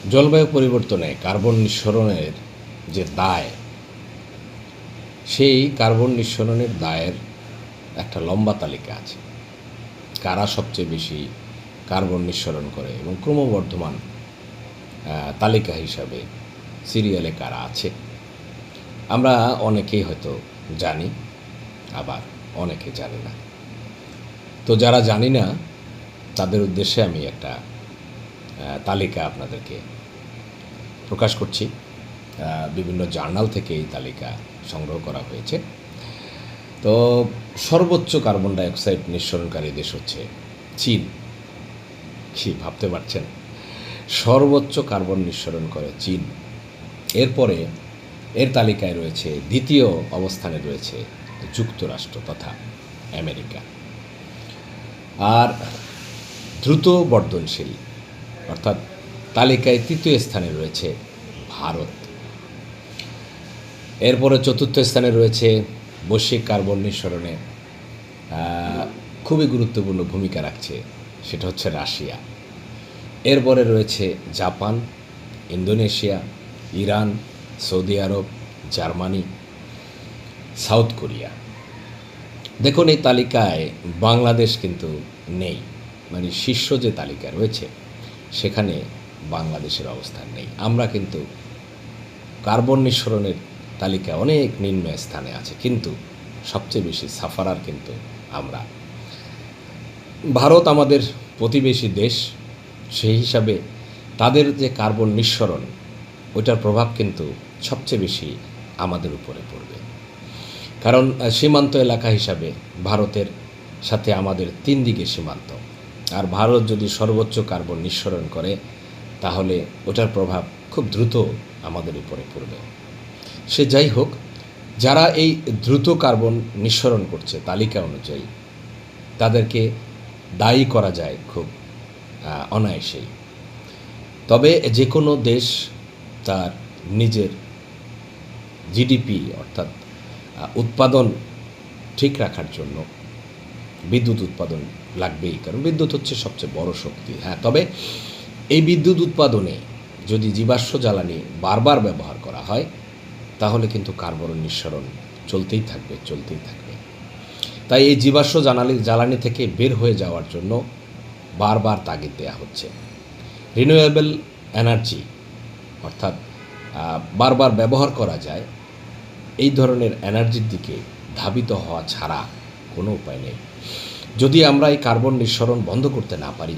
জলবায়ু পরিবর্তনে কার্বন নিঃসরণের যে দায়, সেই কার্বন নিঃসরণের দায়ের একটা লম্বা তালিকা আছে। কারা সবচেয়ে বেশি কার্বন নিঃসরণ করে এবং ক্রমবর্ধমান তালিকা হিসাবে সিরিয়ালে কারা আছে আমরা অনেকেই হয়তো জানি, আবার অনেকে জানি না। তো যারা জানি না তাদের উদ্দেশ্যে আমি একটা তালিকা আপনাদেরকে প্রকাশ করছি। বিভিন্ন জার্নাল থেকে এই তালিকা সংগ্রহ করা হয়েছে। তো সর্বোচ্চ কার্বন ডাইঅক্সাইড নিঃসরণকারী দেশ হচ্ছে চীন। কি ভাবতে পারছেন? সর্বোচ্চ কার্বন নিঃসরণ করে চীন। এরপরে এর তালিকায় রয়েছে, দ্বিতীয় অবস্থানে রয়েছে যুক্তরাষ্ট্র তথা আমেরিকা। আর দ্রুত বর্ধনশীল অর্থাৎ তালিকায় তৃতীয় স্থানে রয়েছে ভারত। এরপরে চতুর্থ স্থানে রয়েছে বৈশ্বিক কার্বন নিঃসরণে খুবই গুরুত্বপূর্ণ ভূমিকা রাখছে, সেটা হচ্ছে রাশিয়া। এরপরে রয়েছে জাপান, ইন্দোনেশিয়া, ইরান, সৌদি আরব, জার্মানি, সাউথ কোরিয়া। দেখুন, এই তালিকায় বাংলাদেশ কিন্তু নেই, মানে শীর্ষ যে তালিকা রয়েছে সেখানে বাংলাদেশের অবস্থান নেই। আমরা কিন্তু কার্বন নিঃসরণের তালিকায় অনেক নিম্ন স্থানে আছে, কিন্তু সবচেয়ে বেশি সাফারার কিন্তু আমরা। ভারত আমাদের প্রতিবেশী দেশ, সেই হিসাবে তাদের যে কার্বন নিঃসরণ, ওইটার প্রভাব কিন্তু সবচেয়ে বেশি আমাদের উপরে পড়বে। কারণ সীমান্ত এলাকা হিসাবে ভারতের সাথে আমাদের 3 দিকে সীমান্ত। আর ভারত যদি সর্বোচ্চ কার্বন নিঃসরণ করে তাহলে ওটার প্রভাব খুব দ্রুত আমাদের উপরে পড়বে। সে যাই হোক, যারা এই দ্রুত কার্বন নিঃসরণ করছে তালিকা অনুযায়ী, তাদেরকে দায়ী করা যায় খুব অনায়াসেই। তবে যে কোনো দেশ তার নিজের জিডিপি অর্থাৎ উৎপাদন ঠিক রাখার জন্য বিদ্যুৎ উৎপাদন লাগবেই, কারণ বিদ্যুৎ হচ্ছে সবচেয়ে বড় শক্তি। তবে এই বিদ্যুৎ উৎপাদনে যদি জীবাশ্ম জ্বালানি বারবার ব্যবহার করা হয় তাহলে কিন্তু কার্বন নিঃসরণ চলতেই থাকবে। তাই এই জীবাশ্ম জ্বালানি থেকে বের হয়ে যাওয়ার জন্য বারবার তাগিদ দেওয়া হচ্ছে। রিনিউয়েবল এনার্জি অর্থাৎ বারবার ব্যবহার করা যায় এই ধরনের এনার্জির দিকে ধাবিত হওয়া ছাড়া কোনো উপায় নেই। যদি আমরা এই কার্বন নিঃসরণ বন্ধ করতে না পারি